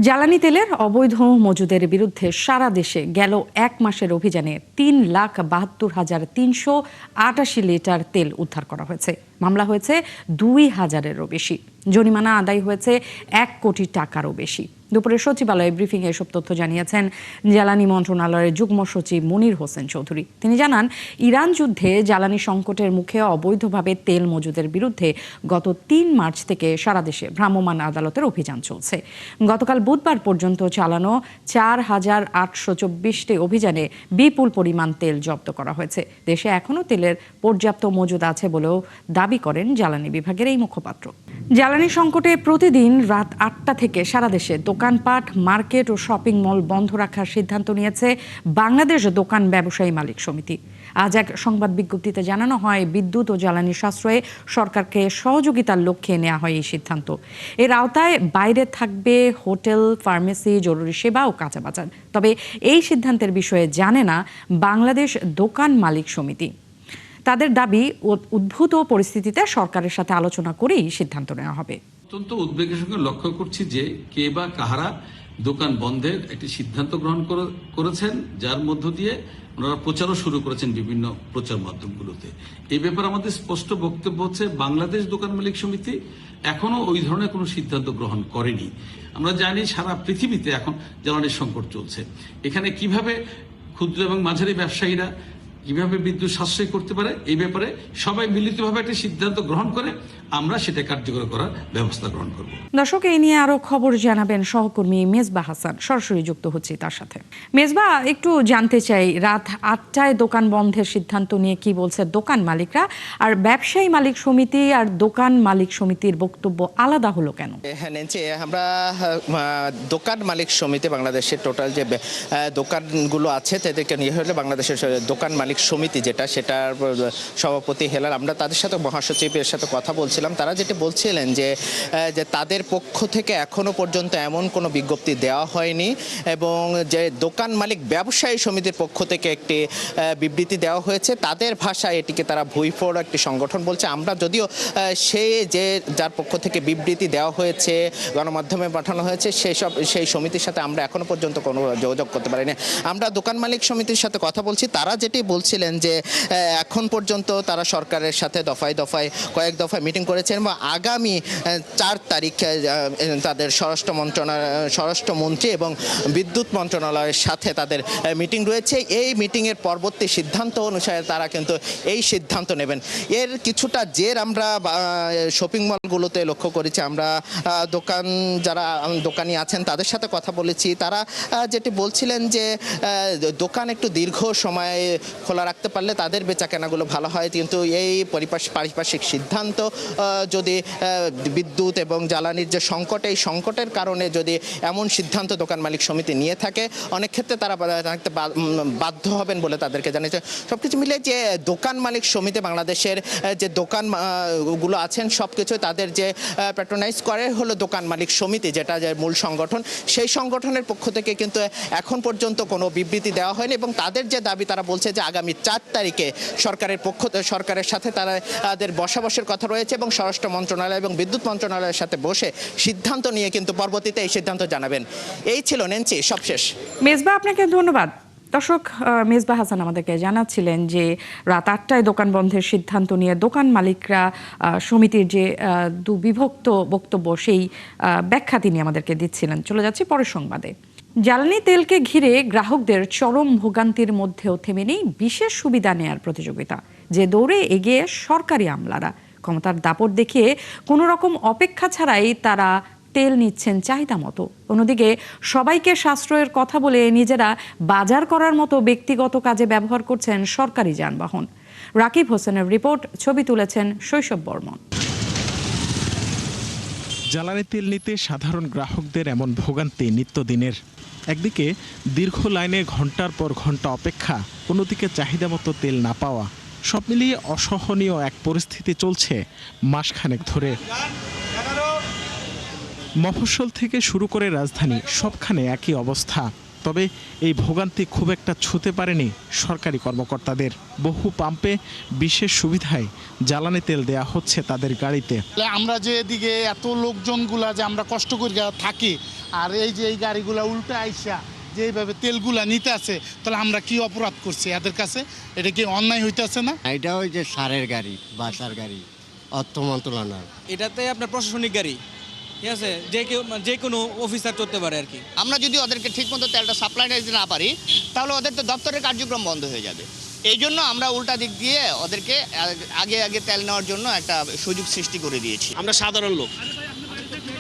জ্বালানি তেলের অবৈধ মজুদের বিরুদ্ধে সারা দেশে গেল এক মাসের অভিযানে 3,72,388 লিটার তেল উদ্ধার করা হয়েছে। মামলা হয়েছে 2,000-এরও বেশি। জরিমানা আদায় হয়েছে 1 কোটি টাকারও বেশি। দুপুরে সচিবালয়ে ব্রিফিং এসব তথ্য জানিয়েছেন জ্বালানি মন্ত্রণালয়ের যুগ্ম সচিব মনির হোসেন চৌধুরী। তিনি জানান, ইরান যুদ্ধে জ্বালানি সংকটের মুখে অবৈধভাবে তেল মজুদের বিরুদ্ধে গত 3 মার্চ থেকে সারা দেশে ভ্রাম্যমাণ আদালতের অভিযান চলছে। গতকাল বুধবার পর্যন্ত চালানো 4,824টি অভিযানে বিপুল পরিমাণ তেল জব্দ করা হয়েছে। দেশে এখনও তেলের পর্যাপ্ত মজুদ আছে বলেও দাবি করেন জ্বালানি বিভাগের এই মুখপাত্র। জ্বালানি সংকটে প্রতিদিন রাত 8টা থেকে সারা দেশে দোকানপাট, মার্কেট ও শপিং মল বন্ধ রাখার সিদ্ধান্ত নিয়েছে বাংলাদেশ দোকান ব্যবসায়ী মালিক সমিতি। আজ এক সংবাদ বিজ্ঞপ্তিতে জানানো হয়, বিদ্যুৎ ও জ্বালানি সাশ্রয়ে সরকারকে সহযোগিতার লক্ষ্যে নেওয়া হয় এই সিদ্ধান্ত। এর আওতায় বাইরে থাকবে হোটেল, ফার্মেসি, জরুরি সেবা ও কাঁচা বাজার। তবে এই সিদ্ধান্তের বিষয়ে জানে না বাংলাদেশ দোকান মালিক সমিতি। তাদের দাবি, উদ্ভূত পরিস্থিতিতে সরকারের সাথে আলোচনা করেই সিদ্ধান্ত নেওয়া হবে। অত্যন্ত উদ্বেগের সঙ্গে লক্ষ্য করছি যে কে বা কাহারা দোকান বন্ধের একটি সিদ্ধান্ত গ্রহণ করেছেন, যার মধ্য দিয়ে ওনারা প্রচারও শুরু করেছেন বিভিন্ন প্রচার মাধ্যমগুলোতে। এই ব্যাপারে আমাদের স্পষ্ট বক্তব্য হচ্ছে, বাংলাদেশ দোকান মালিক সমিতি এখনো ওই ধরনের কোনো সিদ্ধান্ত গ্রহণ করেনি। আমরা জানি সারা পৃথিবীতে এখন জ্বালানির সংকট চলছে। এখানে কিভাবে ক্ষুদ্র এবং মাঝারি ব্যবসায়ীরা কিভাবে বিদ্যুৎ সাশ্রয় করতে পারে, এই ব্যাপারে সবাই মিলিতভাবে একটা সিদ্ধান্ত গ্রহণ করে আমরা সেটা কার্যকর করার ব্যবস্থা গ্রহণ করব। দর্শক, এই নিয়ে আরো খবর জানাবেন সহকর্মী মেজবা হাসান। সরাসরি যুক্ত হচ্ছি তার সাথে। মেজবা, একটু জানতে চাই, রাত 8টায় দোকান বন্ধের সিদ্ধান্ত নিয়ে কি বলছে দোকান মালিকরা, আর ব্যবসায়ী মালিক সমিতি আর দোকান মালিক সমিতির বক্তব্য আলাদা হলো কেন? হ্যাঁ নেন্সি, আমরা দোকান মালিক সমিতি, বাংলাদেশের টোটাল যে দোকানগুলো আছে তাদেরকে নিয়ে হলে বাংলাদেশের দোকান মালিক সমিতি যেটা, সেটার সভাপতি হেলাল, আমরা তাদের সাথে মহাসচিবের সাথে কথা বলছিলাম। তারা যেটা বলছিলেন যে তাদের পক্ষ থেকে এখনো পর্যন্ত এমন কোনো বিজ্ঞপ্তি দেওয়া হয়নি, এবং যে দোকান মালিক ব্যবসায়ী সমিতির পক্ষ থেকে একটি বিবৃতি দেওয়া হয়েছে। তাদের ভাষায় এটিকে তারা ভুইফোড় একটি সংগঠন বলছে। আমরা যদিও যার পক্ষ থেকে বিবৃতি দেওয়া হয়েছে, গণমাধ্যমে পাঠানো হয়েছে, সেই সমিতির সাথে আমরা এখনো পর্যন্ত কোনো যোগাযোগ করতে পারিনি। আমরা দোকান মালিক সমিতির সাথে কথা বলছি। তারা যেটি বলছিলেন যে এখন পর্যন্ত তারা সরকারের সাথে কয়েক দফায় মিটিং করেছেন, এবং আগামী 4 তারিখ তাদের স্বরাষ্ট্রমন্ত্রী এবং বিদ্যুৎ মন্ত্রণালয়ের সাথে তাদের মিটিং রয়েছে। এই মিটিংয়ের পরবর্তী সিদ্ধান্ত অনুসারে তারা কিন্তু এই সিদ্ধান্ত নেবেন। এর কিছুটা জের আমরা শপিং মলগুলোতে লক্ষ্য করেছি। আমরা যারা দোকানি আছেন তাদের সাথে কথা বলেছি। তারা যেটি বলছিলেন যে দোকান একটু দীর্ঘ সময় খোলা রাখতে পারলে তাদের বেচাকেনাগুলো ভালো হয়, কিন্তু এই পারিপার্শ্বিক সিদ্ধান্ত যদি বিদ্যুৎ এবং জ্বালানির যে সংকট, এই সংকটের কারণে যদি এমন সিদ্ধান্ত দোকান মালিক সমিতি নিয়ে থাকে, অনেক ক্ষেত্রে তারা বাধ্য হবেন বলে তাদেরকে জানিয়েছে। সবকিছু মিলে যে দোকান মালিক সমিতি, বাংলাদেশের যে দোকানগুলো আছেন সবকিছু তাদের যে প্যাট্রোনাইজ করে হলো দোকান মালিক সমিতি, যেটা যে মূল সংগঠন, সেই সংগঠনের পক্ষ থেকে কিন্তু এখন পর্যন্ত কোনো বিবৃতি দেওয়া হয়নি। এবং তাদের যে দাবি, তারা বলছে যে আগামী 4 তারিখে সরকারের সাথে তাদের বসাবসের কথা রয়েছে, এবং স্বরাষ্ট্র মন্ত্রণালয় এবং বিদ্যুৎ মন্ত্রণালয়ের সাথে বসে সিদ্ধান্ত নিয়ে কিন্তু পরবর্তীতে এই সিদ্ধান্ত জানাবেন। এই ছিল নেন্সি সবশেষ। মেজবা, আপনাকে ধন্যবাদ। দর্শক, মেজবা হাসান আমাদেরকে জানাচ্ছিলেন যে রাত 8টায় দোকান বন্ধের সিদ্ধান্ত নিয়ে দোকান মালিকরা সমিতির যে দুবিভক্ত বক্তব্য, সেই ব্যাখ্যা তিনি আমাদেরকে দিচ্ছিলেন। চলে যাচ্ছি পরের সংবাদে। জ্বালানি তেলকে ঘিরে গ্রাহকদের চরম ভোগান্তির মধ্যেও থেমে নেই বিশেষ সুবিধা নেয়ার প্রতিযোগিতা, যে দৌড়ে এগিয়ে সরকারি আমলারা। ক্ষমতার দাপট দেখিয়ে কোনো রকম অপেক্ষা ছাড়াই তারা তেল নিচ্ছেন চাহিদা মতো। অন্যদিকে সবাইকে সাশ্রয়ের কথা বলে নিজেরা বাজার করার মতো ব্যক্তিগত কাজে ব্যবহার করছেন সরকারি যানবাহন। রাকিব হোসেনের রিপোর্ট, ছবি তুলেছেন শৈশব বর্মন। জ্বালানি তেল নিতে সাধারণ গ্রাহকদের এমন ভোগান্তি নিত্যদিনের। একদিকে দীর্ঘ লাইনে ঘন্টার পর ঘন্টা অপেক্ষা, অন্যদিকে চাহিদা মতো তেল না পাওয়া, সব মিলিয়ে অসহনীয় এক পরিস্থিতি চলছে মাসখানেক ধরে। মফস্বল থেকে শুরু করে রাজধানী, সবখানে একই অবস্থা। তবে এই ভোগান্তি খুব একটা ছুঁতে পারেনি সরকারি কর্মকর্তাদের। বহু পাম্পে বিশেষ সুবিধায় জ্বালানি তেল দেয়া হচ্ছে তাদের গাড়িতে। আমরা যে এদিকে এত লোকজনগুলা যে আমরা কষ্ট করে থাকি, আর এই যে এই গাড়িগুলা উল্টে আইসা যে এইভাবে তেলগুলা নিতে আছে, তাহলে আমরা কি অপরাধ করছি এদের কাছে? এটা কি অন্যায় হইতেছে না? এটা ওই যে সারের গাড়ি, বাসার গাড়ি, অর্থ মন্ত্রণালয়। এটাতে আপনার প্রশাসনিক গাড়ি, ঠিক আছে, যে কোনো অফিসার করতে পারে আর কি। আমরা যদি ওদেরকে ঠিকমতো তেলটা সাপ্লাই দিতে না পারি, তাহলে ওদের তো দপ্তরের কার্যক্রম বন্ধ হয়ে যাবে। এই জন্য আমরা উল্টা দিক দিয়ে ওদেরকে আগে তেল নেওয়ার জন্য একটা সুযোগ সৃষ্টি করে দিয়েছি। আমরা সাধারণ লোক,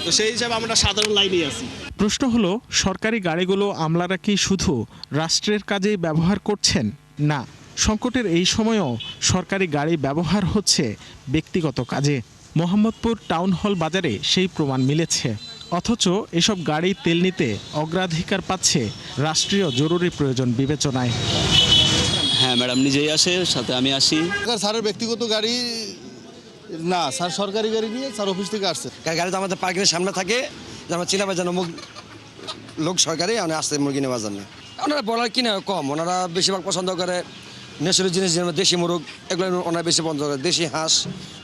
তো সেই হিসাবে আমরা সাধারণ লাইনেই আছি। প্রশ্ন হলো, সরকারি গাড়িগুলো আমলারা কি শুধু রাষ্ট্রের কাজেই ব্যবহার করছেন? না, সংকটের এই সময়েও সরকারি গাড়ি ব্যবহার হচ্ছে ব্যক্তিগত কাজে। মোহাম্মদপুর টাউন হল বাজারে সেই প্রমাণ মিলেছে। অথচ এসব গাড়ি তেল নিতে অগ্রাধিকার পাচ্ছে রাষ্ট্রীয় জরুরি প্রয়োজন বিবেচনায়। হ্যাঁ ম্যাডাম নিজেই আসে, সাথে আমি আসি। স্যারের ব্যক্তিগত গাড়ি না, স্যার সরকারি গাড়ি নিয়ে স্যার অফিস থেকে আসছে। গাড়ি তো আমাদের পার্কের সামনে থাকে, আমরা চিনাবার জন্য লোক সরকারি আসছে মুরগি নেওয়ার জন্য। ওনারা বলার কিনা কম, ওনারা বেশিরভাগ পছন্দ করে নেশারি জিনিস, যেমন দেশি মুরগ, এগুলো ওনারা বেশি পছন্দ করে। দেশি হাঁস,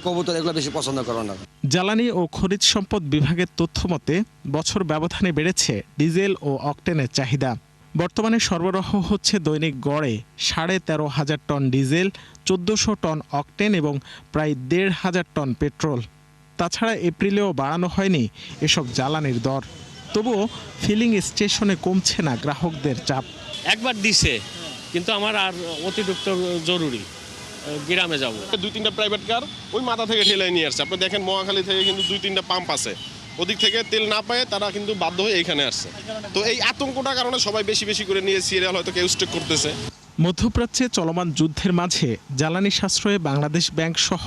কবুতর, এগুলো বেশি পছন্দ করে ওনারা। জ্বালানি ও খনিজ সম্পদ বিভাগের তথ্য মতে বছর ব্যবধানে বেড়েছে ডিজেল ও অকটেনের চাহিদা। বর্তমানে সরবরাহ হচ্ছে দৈনিক গড়ে 13,500 টন ডিজেল, 1400 টন অকটেন এবং প্রায় 1,500 টন পেট্রোল। তাছাড়া এপ্রিলেও বাড়ানো হয়নি এসব জ্বালানির দর। তবুও ফিলিং স্টেশনে কমছে না গ্রাহকদের চাপ। একবার দিছে, কিন্তু আমার আর অতিরিক্ত জরুরি, গ্রামে যাব। 2-3টা প্রাইভেট কার ওই মাথা থেকে ঠেলে নিয়ে আসছে। আপনি দেখেন মহাখালী থেকে কিন্তু 2-3টা পাম্প আছে, ওদিক থেকে তেল না পায় তারা কিন্তু বাধ্য হয়ে এইখানে আসছে। তো এই আতঙ্কটার কারণে সবাই বেশি বেশি করে নিয়ে সিরিয়াল হয়তো কেউ স্টেক করতেছে। মধ্যপ্রাচ্যে চলমান যুদ্ধের মাঝে জ্বালানি সাশ্রয়ে বাংলাদেশ ব্যাংক সহ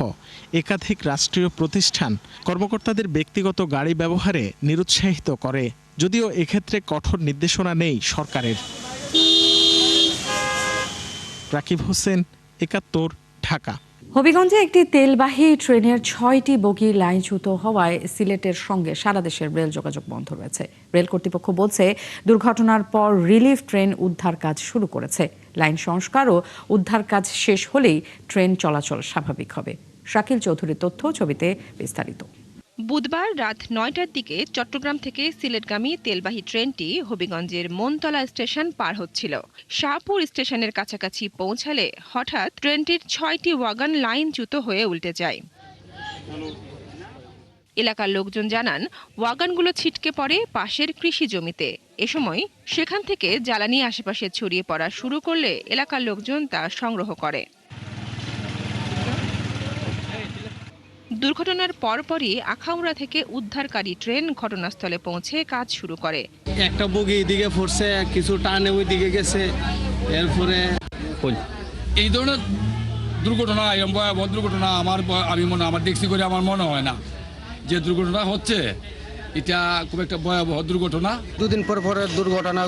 একাধিক রাষ্ট্রীয় প্রতিষ্ঠান কর্মকর্তাদের ব্যক্তিগত গাড়ি ব্যবহারে নিরুৎসাহিত করে, যদিও এক্ষেত্রে কঠোর নির্দেশনা নেই সরকারের। রাকিব হোসেন, ৭১, ঢাকা। হবিগঞ্জে একটি তেলবাহী ট্রেনের 6টি বগি লাইনচ্যুত হওয়ায় সিলেটের সঙ্গে সারা দেশের রেল যোগাযোগ বন্ধ রয়েছে। রেল কর্তৃপক্ষ বলছে, দুর্ঘটনার পর রিলিফ ট্রেন উদ্ধার কাজ শুরু করেছে। লাইন সংস্কার ও উদ্ধার কাজ শেষ হলেই ট্রেন চলাচল স্বাভাবিক হবে। শাকিল চৌধুরীর তথ্য, ছবিতে বিস্তারিত। বুধবার রাত 9টার দিকে চট্টগ্রাম থেকে সিলেটগামী তেলবাহী ট্রেনটি হবিগঞ্জের মনতলা স্টেশন পার হচ্ছিল। শাহপুর স্টেশনের কাছাকাছি পৌঁছালে হঠাৎ ট্রেনটির 6টি ওয়াগন লাইনচ্যুত হয়ে উল্টে যায়। এলাকার লোকজন জানান, ওয়াগনগুলো ছিটকে পড়ে পাশের কৃষি জমিতে। এ সময় সেখান থেকে জ্বালানি আশেপাশে ছড়িয়ে পড়া শুরু করলে এলাকার লোকজন তা সংগ্রহ করে। দুর্ঘটনার পরপরই আখাউড়া থেকে উদ্ধারকারী ট্রেন ঘটনাস্থলে পৌঁছে কাজ শুরু করে। একটা বগি এদিকে পড়ছে, কিছু টানে ওই দিকে গেছে। এরপরে এই ধরনের দুর্ঘটনা, এরকম ভয়াবহ দুর্ঘটনা আমার দেখছি করে আমার মনে হয় না যে দুর্ঘটনা হচ্ছে এটা খুব একটা ভয়াবহ দুর্ঘটনা। দুদিন পর পরে দুর্ঘটনা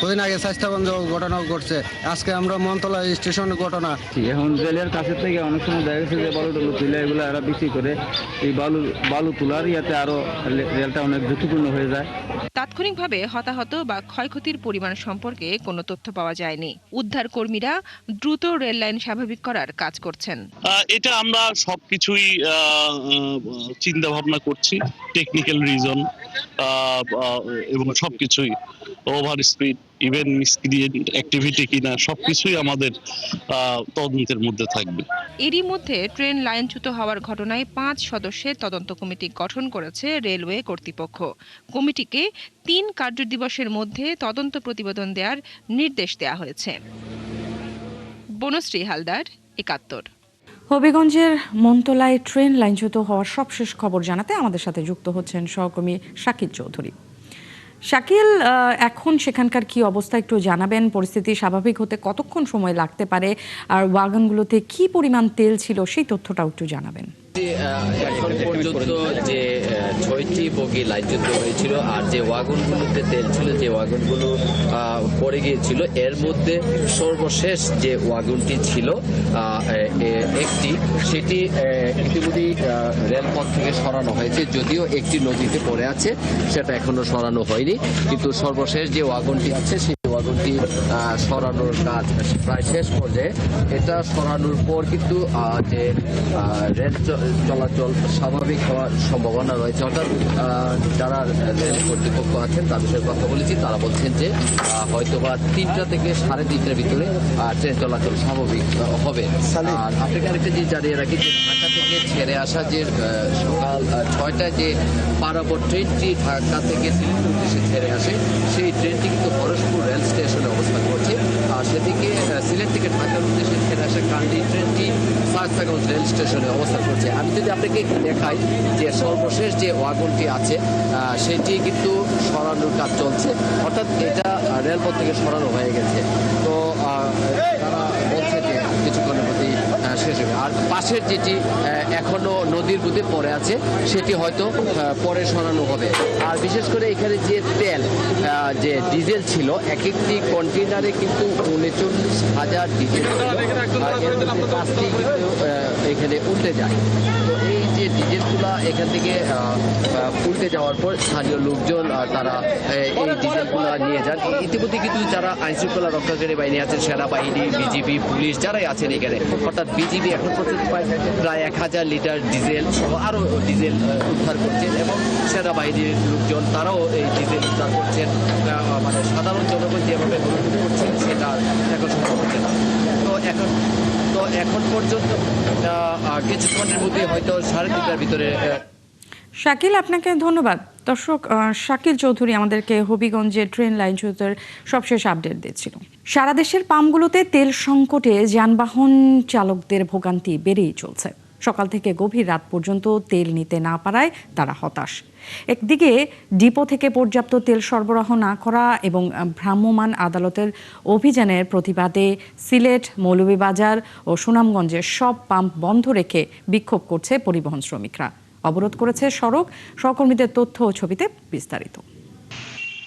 কদিন আগে স্বাস্থ্যগঞ্জ ঘটনা ঘটছে, আজকে আমরা মনতলা স্টেশনের ঘটনা। এখন রেলের কাছে থেকে অনেক সময় দেখা গেছে যে বালু টালু তুলে এগুলো এরা বিক্রি করে, এই বালু তোলার ইয়াতে আরো রেলটা অনেক ঝুঁকিপূর্ণ হয়ে যায়। তাৎক্ষণিকভাবে হতাহত বা ক্ষয়ক্ষতির পরিমাণ সম্পর্কে কোনো তথ্য পাওয়া যায়নি। উদ্ধার কর্মীরা দ্রুত রেল লাইন স্বাভাবিক করার কাজ করছেন। এটা আমরা সবকিছুই চিন্তা ভাবনা করছি, টেকনিক্যাল রিজন এবং সবকিছুই, over speed, even miscreant activity কিনা, সবকিছুই আমাদের তদন্তের মধ্যে থাকবে। এরই মধ্যে ট্রেন লাইনচ্যুত হওয়ার ঘটনায় 5 সদস্যের তদন্ত কমিটি গঠন করেছে রেলওয়ে কর্তৃপক্ষ। কমিটিকে 3 কার্যদিবসের মধ্যে তদন্ত প্রতিবেদন দেওয়ার নির্দেশ দেওয়া হয়েছে। বনশ্রী হালদার, ৭১। হবিগঞ্জের মনতলায় ট্রেন লাইনচ্যুত হওয়ার সবশেষ খবর জানাতে আমাদের সাথে যুক্ত হচ্ছেন সহকর্মী শাকিল চৌধুরী। শাকিল, এখন সেখানকার কি অবস্থা একটু জানাবেন? পরিস্থিতি স্বাভাবিক হতে কতক্ষণ সময় লাগতে পারে, আর ওয়াগনগুলোতে কি পরিমাণ তেল ছিল সেই তথ্যটাও একটু জানাবেন। এখন পর্যন্ত যে 6টি বগি লাইনচ্যুত হয়েছিল আর যে ওয়াগনগুলোতে তেল ছিল, যে ওয়াগনগুলো পড়ে গিয়েছিল, এর মধ্যে সর্বশেষ যে ওয়াগনটি ছিল একটি, সেটি ইতিমধ্যেই রেলপথ থেকে সরানো হয়েছে। যদিও একটি নদীতে পড়ে আছে, সেটা এখনো সরানো হয়নি, কিন্তু সর্বশেষ যে ওয়াগনটি আছে সেই ওয়াগনটি সরানোর কাজ প্রায় শেষ পর্যায়ে। এটা সরানোর পর কিন্তু যে রেল চলাচল স্বাভাবিক হওয়ার সম্ভাবনা রয়েছে। অর্থাৎ যারা রেল কর্তৃপক্ষ আছেন তাদের সাথে কথা বলেছি, তারা বলছেন যে হয়তোবা 3টা থেকে 3:30টার ভিতরে ট্রেন চলাচল স্বাভাবিক হবে। আর আপনাকে আরেকটা যে জানিয়ে রাখি যে ঢাকা থেকে ছেড়ে আসা যে সকাল 6টায় যে পারাবর ট্রেনটি ঢাকা থেকে সিলেট উদ্দেশ্যে ছেড়ে আসে, সেই ট্রেনটি কিন্তু হরসপুর রেল স্টেশনে অবস্থান করছে। আর সেদিকে সিলেট থেকে ঢাকার উদ্দেশ্যে ছেড়ে আসা কান্দি ট্রেনটি সাতগঞ্জ রেল স্টেশনে অবস্থান করছে। আমি যদি আপনাকে দেখাই যে সর্বশেষ যে ওয়াগনটি আছে সেটি কিন্তু সরানোর কাজ চলছে, অর্থাৎ এটা রেলপথ থেকে সরানো হয়ে গেছে। তো তারা বলছে যে কিছুক্ষণের মধ্যেই শেষ হবে। আর পাশের যেটি এখনো নদীর বুধে পড়ে আছে সেটি হয়তো পরে সরানো হবে। আর বিশেষ করে এখানে যে তেল, যে ডিজেল ছিল, এক একটি কন্টেনারে কিন্তু 39,000 ডিজেল, এখানে উল্টে যায়। তো এই যে ডিজেলগুলা এখান থেকে উল্টে যাওয়ার পর স্থানীয় লোকজন তারা এই ডিজেলগুলা নিয়ে যান। ইতিমধ্যে কিন্তু যারা আইনশৃঙ্খলা রক্ষাকারী বাহিনী আছেন, সেনাবাহিনী, বিজিবি, পুলিশ যারাই আছেন এখানে, অর্থাৎ বিজিবি এখন পর্যন্ত প্রায় 1000 লিটার ডিজেল সহ আরও ডিজেল উদ্ধার করছেন এবং সেনাবাহিনীর লোকজন তারাও এই ডিজেল উদ্ধার করছেন। মানে সাধারণ জনগণ যেভাবে অনুভব করছেন সেটা এখন সম্ভব হচ্ছে না। তো এখন পর্যন্ত কিছুক্ষণের মধ্যে হয়তো 3:30টার ভিতরে। শাকিল, আপনাকে ধন্যবাদ। দর্শক, শাকিল চৌধুরী আমাদেরকে হবিগঞ্জের ট্রেন লাইনচ্যুতের সবশেষ আপডেট দিচ্ছিল। সারা দেশের পাম্পগুলোতে তেল সংকটে যানবাহন চালকদের ভোগান্তি বেড়েই চলছে। সকাল থেকে গভীর রাত পর্যন্ত তেল নিতে না পারায় তারা হতাশ। একদিকে ডিপো থেকে পর্যাপ্ত তেল সরবরাহ না করা এবং ভ্রাম্যমাণ আদালতের অভিযানের প্রতিবাদে সিলেট, মৌলভীবাজার ও সুনামগঞ্জের সব পাম্প বন্ধ রেখে বিক্ষোভ করছে পরিবহন শ্রমিকরা। অবরোধ করেছে সড়ক। সহকর্মীদের তথ্য ও ছবিতে বিস্তারিত।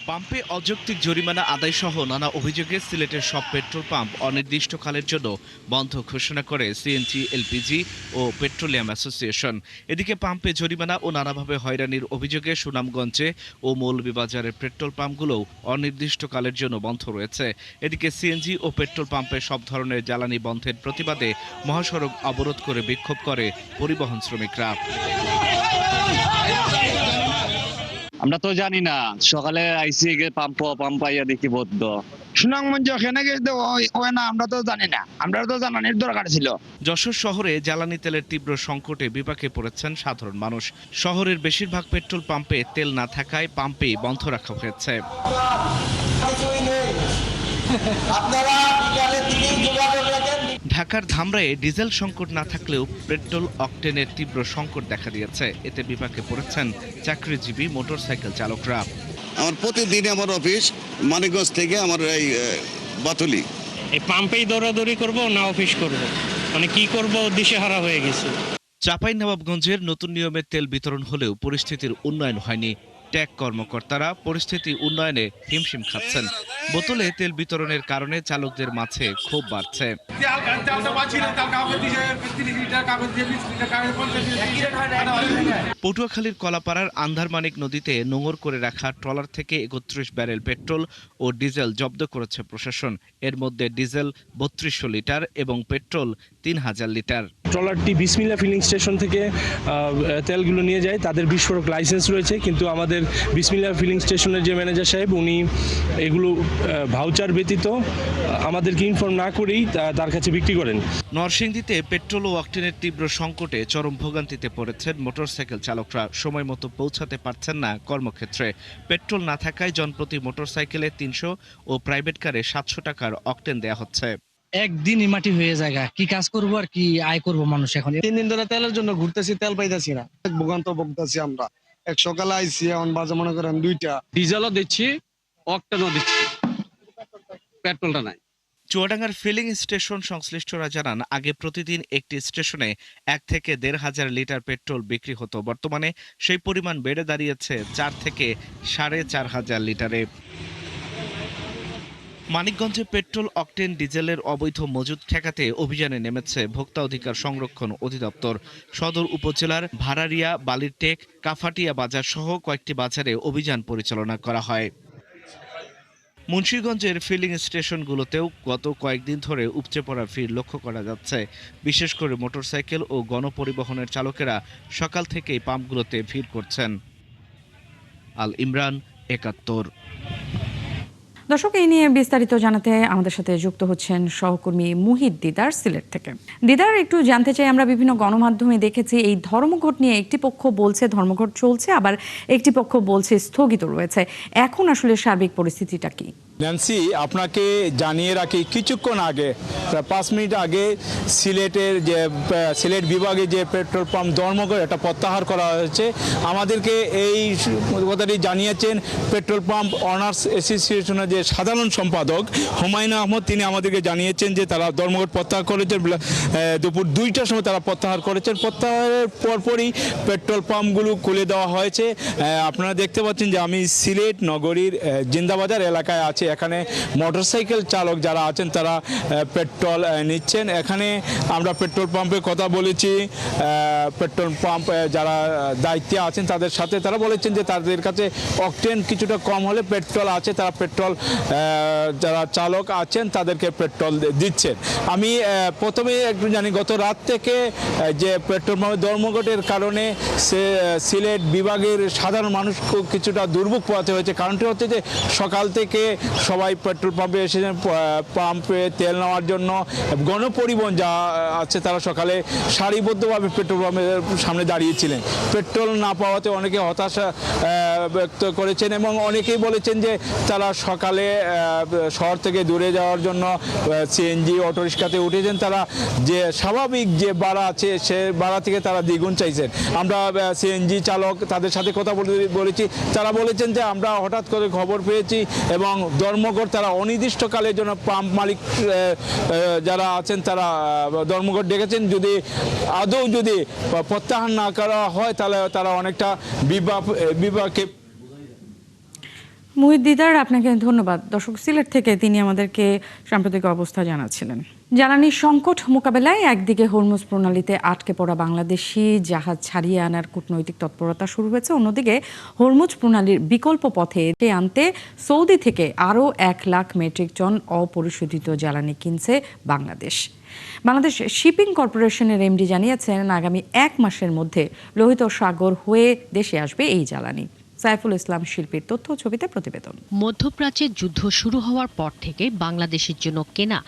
পাম্পে অযৌক্তিক জরিমানা আদায় সহ নানা অভিযোগে সিলেটের সব পেট্রোল পাম্প অনির্দিষ্টকালের জন্য বন্ধ ঘোষণা করে সিএনজি, এলপিজি ও পেট্রোলিয়াম অ্যাসোসিয়েশন। এদিকে পাম্পে জরিমানা ও নানাভাবে হয়রানির অভিযোগে সুনামগঞ্জে ও মৌলভীবাজারের পেট্রোল পাম্পগুলোও অনির্দিষ্টকালের জন্য বন্ধ রয়েছে। এদিকে সিএনজি ও পেট্রোল পাম্পে সব ধরনের জ্বালানি বন্ধের প্রতিবাদে মহাসড়ক অবরোধ করে বিক্ষোভ করে পরিবহন শ্রমিকরা। আমরা তো জানি না, সকালে আইসি পাম্প পাইয়া দেখি বদ্ধ। সুনামগঞ্জ ওখানে গেছে ওই না, আমরা তো জানি না, আমরা তো জানানোর দরকার ছিল। যশোর শহরে জ্বালানি তেলের তীব্র সংকটে বিপাকে পড়েছেন সাধারণ মানুষ। শহরের বেশিরভাগ পেট্রোল পাম্পে তেল না থাকায় পাম্পেই বন্ধ রাখা হয়েছে। ঢাকার ধামরায়ে ডিজেল সংকট না থাকলেও পেট্রোল অকটেনের তীব্র সংকট দেখা দিয়েছে। এতে বিপাকে পড়েছেন চাকরিজীবী মোটরসাইকেল চালকরা। আমার প্রতিদিন আমার অফিস মানিকগঞ্জ থেকে আমার এই বাতুলি, এই পাম্পেই দৌড়াদৌড়ি করব না অফিস করব, মানে কি করব দিশেহারা হয়ে গেছে। চাঁপাইনবাবগঞ্জের নতুন নিয়মে তেল বিতরণ হলেও পরিস্থিতির উন্নয়ন হয়নি। ট্যাগ কর্মকর্তারা পরিস্থিতি উন্নয়নে হিমশিম খাচ্ছেন। বোতলে তেল বিতরণের কারণে চালকদের মাঝে ক্ষোভ বাড়ছে। পটুয়াখালীর কলাপাড়ার আন্ধারমানিক নদীতে নোঙর করে রাখা ট্রলার থেকে 31 ব্যারেল পেট্রোল ও ডিজেল জব্দ করেছে প্রশাসন। এর মধ্যে ডিজেল 3200 লিটার এবং পেট্রোল 3000 লিটার। ট্রলারটি বিসমিল্লাহ ফিলিং স্টেশন থেকে তেলগুলো নিয়ে যায়। তাদের বিস্ফোরক লাইসেন্স রয়েছে, কিন্তু আমাদের বিসমিল্লাহ ফিলিং স্টেশনের যে ম্যানেজার সাহেব উনি এগুলো ভাউচার ব্যতীত আমাদেরকে ইনফর্ম না করেই তার কাছে বিক্রি করেন। নরসিংদীতে পেট্রোল ও অকটেনের তীব্র সংকটে চরম ভোগান্তিতে পড়েছেন মোটরসাইকেল চালকরা। সময় মতো পৌঁছাতে পারছেন না কর্মক্ষেত্রে। পেট্রোল না থাকায় জনপ্রতি মোটরসাইকেলে 300 ও প্রাইভেট কারে 700 টাকার অকটেন দেয়া হচ্ছে। একদিনই মাটি হয়ে যায়, কি কাজ করবো আর কি আয় করবো মানুষ। এখন 3 দিন ধরে তেলের জন্য ঘুরতেছি, তেল পাইতেছি না, ভোগান্ত ভুগতেছি আমরা। এক সকালে আইসি, এখন বাজে মনে করেন 2টা। ডিজেলও দিচ্ছি, অকটেনও দিচ্ছি, পেট্রোলটা নাই। চুয়াডাঙ্গার ফিলিং স্টেশন সংশ্লিষ্টরা জানান, আগে প্রতিদিন একটি স্টেশনে 1 থেকে 1,500 লিটার পেট্রোল বিক্রি হতো। বর্তমানে সেই পরিমাণ বেড়ে দাঁড়িয়েছে 4 থেকে 4,500 লিটারে। মানিকগঞ্জে পেট্রোল, অকটেন, ডিজেলের অবৈধ মজুদ ঠেকাতে অভিযানে নেমেছে ভোক্তা অধিকার সংরক্ষণ অধিদপ্তর। সদর উপজেলার ভাড়ারিয়া, বালিরটেক, কাফাটিয়া বাজার সহ কয়েকটি বাজারে অভিযান পরিচালনা করা হয়। মুন্সিগঞ্জের ফিলিং স্টেশনগুলোতেও গত কয়েকদিন ধরে উপচে পড়া ভিড় লক্ষ্য করা যাচ্ছে। বিশেষ করে মোটরসাইকেল ও গণপরিবহনের চালকেরা সকাল থেকেই পাম্পগুলোতে ভিড় করছেন। আল ইমরান, ৭১। দর্শক, এই নিয়ে বিস্তারিত জানাতে আমাদের সাথে যুক্ত হচ্ছেন সহকর্মী মুহিত দিদার সিলেট থেকে। দিদার, একটু জানতে চাই, আমরা বিভিন্ন গণমাধ্যমে দেখেছি এই ধর্মঘট নিয়ে একটি পক্ষ বলছে ধর্মঘট চলছে, আবার একটি পক্ষ বলছে স্থগিত রয়েছে। এখন আসলে সার্বিক পরিস্থিতিটা কি? ন্যান্সি, আপনাকে জানিয়ে রাখি, কিছুক্ষণ আগে, প্রায় 5 মিনিট আগে সিলেট বিভাগে যে পেট্রোল পাম্প ধর্মঘট এটা প্রত্যাহার করা হয়েছে। আমাদেরকে এই কথাটি জানিয়েছেন পেট্রোল পাম্প অনার্স অ্যাসোসিয়েশনের যে সাধারণ সম্পাদক হুমায়ুন আহমদ। তিনি আমাদেরকে জানিয়েছেন যে তারা ধর্মঘট প্রত্যাহার করেছেন, দুপুর 2টার সময় তারা প্রত্যাহার করেছেন। প্রত্যাহারের পরপরই পেট্রোল পাম্পগুলো খুলে দেওয়া হয়েছে। আপনারা দেখতে পাচ্ছেন যে আমি সিলেট নগরীর জিন্দাবাজার এলাকায় আছি। এখানে মোটরসাইকেল চালক যারা আছেন তারা পেট্রোল নিচ্ছেন। এখানে আমরা পেট্রোল পাম্পে কথা বলেছি, পেট্রোল পাম্প যারা দায়িত্বে আছেন তাদের সাথে। তারা বলেছেন যে তাদের কাছে অকটেন কিছুটা কম হলে পেট্রোল আছে, তারা পেট্রোল যারা চালক আছেন তাদেরকে পেট্রোল দিচ্ছেন। আমি প্রথমে একটু জানি, গত রাত থেকে যে পেট্রোল পাম্পের ধর্মঘটের কারণে সিলেট বিভাগের সাধারণ মানুষ কিছুটা দুর্ভোগ পোহাতে হয়েছে। কারণটি হচ্ছে যে সকাল থেকে সবাই পেট্রোল পাম্পে এসেছেন পাম্পে তেল নেওয়ার জন্য। গণপরিবহন যা আছে তারা সকালে সারিবদ্ধভাবে পেট্রোল পাম্পের সামনে দাঁড়িয়েছিলেন। পেট্রোল না পাওয়াতে অনেকে হতাশা ব্যক্ত করেছেন এবং অনেকেই বলেছেন যে তারা সকালে শহর থেকে দূরে যাওয়ার জন্য সিএনজি অটোরিক্সাতে উঠেছেন। তারা যে স্বাভাবিক যে ভাড়া আছে সে ভাড়া থেকে তারা দ্বিগুণ চাইছেন। আমরা সিএনজি চালক তাদের সাথে কথা বলেছি, তারা বলেছেন যে আমরা হঠাৎ করে খবর পেয়েছি এবং ধর্মঘট তারা অনির্দিষ্টকালের জন্য পাম্প মালিক যারা আছেন তারা ধর্মঘট ডেকেছেন। যদি আদৌ যদি প্রত্যাহার না করা হয় তাহলে তারা অনেকটা বিভাগে। মুহিত দিদার, আপনাকে ধন্যবাদ। দর্শক, সিলেট থেকে তিনি আমাদেরকে সাম্প্রতিক অবস্থা জানাচ্ছিলেন। জ্বালানি সংকট মোকাবেলায় একদিকে হরমুজ প্রণালীতে আটকে পড়া বাংলাদেশি জাহাজ ছাড়িয়ে আনার কূটনৈতিক তৎপরতা শুরু হয়েছে, অন্যদিকে হরমুজ প্রণালীর বিকল্প পথে আনতে সৌদি থেকে আরও 1 লাখ মেট্রিক টন অপরিশোধিত জ্বালানি কিনছে বাংলাদেশ। বাংলাদেশ শিপিং কর্পোরেশনের এমডি জানিয়েছেন, আগামী 1 মাসের মধ্যে লোহিত সাগর হয়ে দেশে আসবে এই জ্বালানি। সাইফুল ইসলাম শিল্পীর তথ্য ছবিতে প্রতিবেদন। মধ্যপ্রাচ্যে যুদ্ধ শুরু হওয়ার পর থেকে বাংলাদেশের জন্য কেনা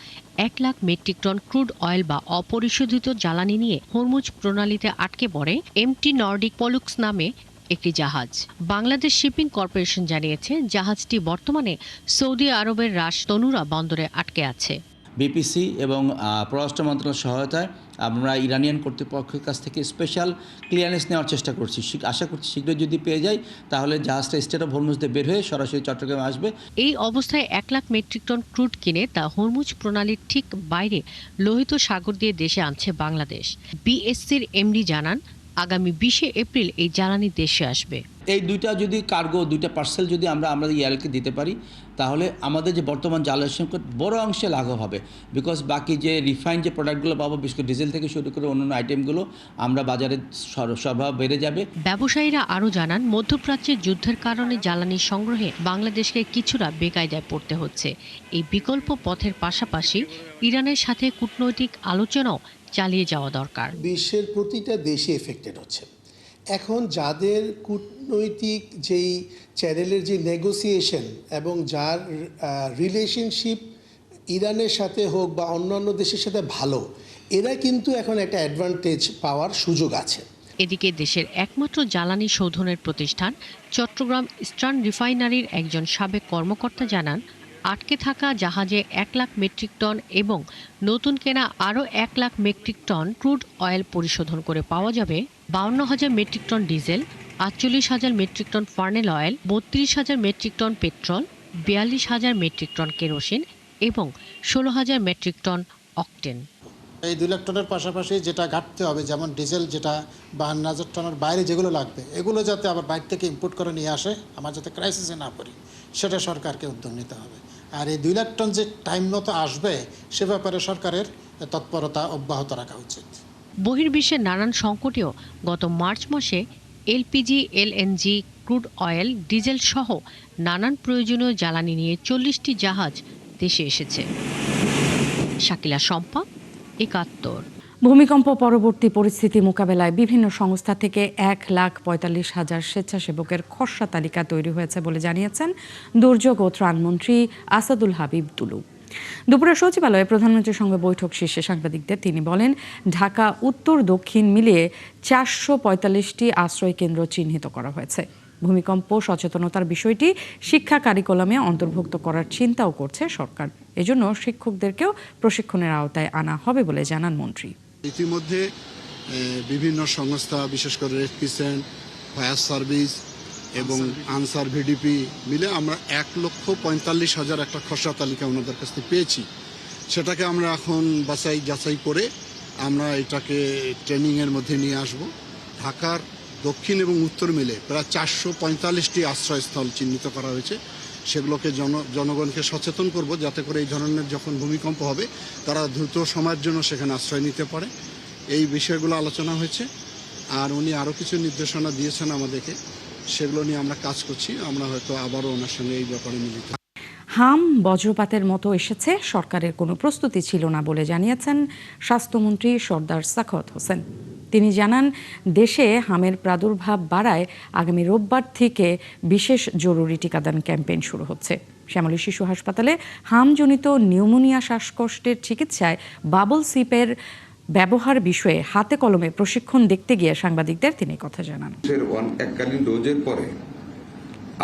1 lakh metric ton crude oil বা অপরিশোধিত জ্বালানি নিয়ে হরমুজ প্রণালীতে আটকে পড়ে এমটি নর্ডিক পলুক্স নামে একটি জাহাজ। বাংলাদেশ শিপিং কর্পোরেশন জানিয়েছে, জাহাজটি বর্তমানে সৌদি আরবের রাস তনুরা বন্দরে আটকে আছে। বিপিসি এবং পররাষ্ট্র মন্ত্রণালয়ের সহায়তায় আমরা ইরানিয়ান কর্তৃপক্ষের কাছ থেকে স্পেশাল ক্লিয়ারেন্স নেওয়ার চেষ্টা করছি। আশা করছি শীঘ্রই যদি পেয়ে যাই তাহলে জাহাজটা স্টেট অফ হরমুজ দিয়ে বের হয়ে সরাসরি চট্টগ্রামে আসবে। এই অবস্থায় 1 লাখ মেট্রিক টন ক্রুড কিনে তা হরমুজ প্রণালীর ঠিক বাইরে লোহিত সাগর দিয়ে দেশে আনছে বাংলাদেশ। বিএসসির এমডি জানান, আগামী 20 এপ্রিল এই জ্বালানি দেশে আসবে। এই দুইটা যদি কার্গো, দুইটা পার্সেল যদি আমরা আমাদের ইয়ারকে দিতে পারি তাহলে আমাদের যে বর্তমান জ্বালানি সংকট বড় অংশে লাঘব হবে। বিকজ বাকি যে রিফাইন্ড যে প্রোডাক্টগুলো পাবো, বিশেষ করে ডিজেল থেকে শুরু করে অন্যান্য আইটেমগুলো আমরা বাজারে সরবরাহ বেড়ে যাবে। ব্যবসায়ীরা আরও জানান, মধ্যপ্রাচ্যের যুদ্ধের কারণে জ্বালানি সংগ্রহে বাংলাদেশকে কিছুটা বেকায়দায় পড়তে হচ্ছে। এই বিকল্প পথের পাশাপাশি ইরানের সাথে কূটনৈতিক আলোচনাও চালিয়ে যাওয়া দরকার। বিশ্বের প্রতিটা দেশে এফেক্টেড হচ্ছে। এখন যাদের কূটনৈতিক যেই চ্যানেলের যে নেগোসিয়েশন এবং যার রিলেশনশিপ ইরানের সাথে হোক বা অন্যান্য দেশের সাথে ভালো, এরা কিন্তু এখন একটা অ্যাডভান্টেজ পাওয়ার সুযোগ আছে। এদিকে দেশের একমাত্র জ্বালানি শোধনের প্রতিষ্ঠান চট্টগ্রাম ইস্টার্ন রিফাইনারির একজন সাবেক কর্মকর্তা জানান, আটকে থাকা জাহাজে 1 লাখ মেট্রিক টন এবং নতুন কেনা আরও 1 lakh metric ton crude oil পরিশোধন করে পাওয়া যাবে 52,000 metric ton diesel, 48,000 metric ton furnace oil, 32,000 metric ton petrol, 42,000 metric ton kerosene এবং 16,000 মেট্রিক টন অকটেন। এই 2 লাখ টনের পাশাপাশি যেটা ঘাটতে হবে, যেমন ডিজেল যেটা 52,000 টনের বাইরে যেগুলো লাগবে, এগুলো যাতে আবার বাইরে থেকে ইম্পোর্ট করে নিয়ে আসে, আমরা যাতে ক্রাইসিসে না পড়ি, সেটা সরকারকে উদ্যোগ নিতে হবে। আর এই 2 লাখ টন যে টাইম মতো আসবে, সে ব্যাপারে সরকারের তৎপরতা অব্যাহত রাখা উচিত। বহির্বিশ্বের নানান সংকটেও গত মার্চ মাসে LPG, LNG, crude oil, diesel সহ নানান প্রয়োজনীয় জ্বালানি নিয়ে 40টি জাহাজ দেশে এসেছে। শাকিলা শম্পা, 71। ভূমিকম্প পরবর্তী পরিস্থিতি মোকাবেলায় বিভিন্ন সংস্থা থেকে 1,45,000 স্বেচ্ছাসেবকের খসড়া তালিকা তৈরি হয়েছে বলে জানিয়েছেন দুর্যোগ ও ত্রাণমন্ত্রী আসাদুল হাবিব তুলু। দুপুরে সচিবালয়ে প্রধানমন্ত্রীর সঙ্গে বৈঠক শেষে সাংবাদিকদের তিনি বলেন, ঢাকা উত্তর দক্ষিণ মিলিয়ে 445টি আশ্রয় কেন্দ্র চিহ্নিত করা হয়েছে। ভূমিকম্প সচেতনতার বিষয়টি শিক্ষা কারিকুলামে অন্তর্ভুক্ত করার চিন্তাও করছে সরকার। এজন্য শিক্ষকদেরকেও প্রশিক্ষণের আওতায় আনা হবে বলে জানান মন্ত্রী। ইতিমধ্যে বিভিন্ন সংস্থা, বিশেষ করে রেড ক্রিসেন্ট, ফায়ার সার্ভিস এবং আনসার ভিডিপি মিলে আমরা 1,45,000 একটা খসড়া তালিকা ওনাদের কাছ থেকে পেয়েছি। সেটাকে আমরা এখন যাচাই করে আমরা এটাকে ট্রেনিংয়ের মধ্যে নিয়ে আসব। ঢাকার দক্ষিণ এবং উত্তর মিলে প্রায় 445টি আশ্রয়স্থল চিহ্নিত করা হয়েছে। সেগুলোকে জনগণকে সচেতন করব, যাতে করে এই ধরনের যখন ভূমিকম্প হবে তারা দ্রুত সময়ের জন্য সেখানে আশ্রয় নিতে পারে। এই বিষয়গুলো আলোচনা হয়েছে। আর উনি আরও কিছু নির্দেশনা দিয়েছেন আমাদেরকে, সেগুলো নিয়ে আমরা কাজ করছি। আমরা হয়তো আবারও ওনার সঙ্গে এই ব্যাপারে মিলিত। হাম বজ্রপাতের মতো এসেছে, সরকারের কোনো প্রস্তুতি ছিল না বলে জানিয়েছেন স্বাস্থ্যমন্ত্রী সরদার সাখাওয়াত হোসেন। তিনি জানান, দেশে হামের প্রাদুর্ভাব বাড়ায় আগামী রোববার থেকে বিশেষ জরুরি টিকাদান ক্যাম্পেইন শুরু হচ্ছে। শ্যামলী শিশু হাসপাতালে হামজনিত নিউমোনিয়া শ্বাসকষ্টের চিকিৎসায় বাবল সিপের ব্যবহার বিষয়ে হাতে কলমে প্রশিক্ষণ দেখতে গিয়ে সাংবাদিকদের তিনি কথা জানান। এককালীন ডোজের পরে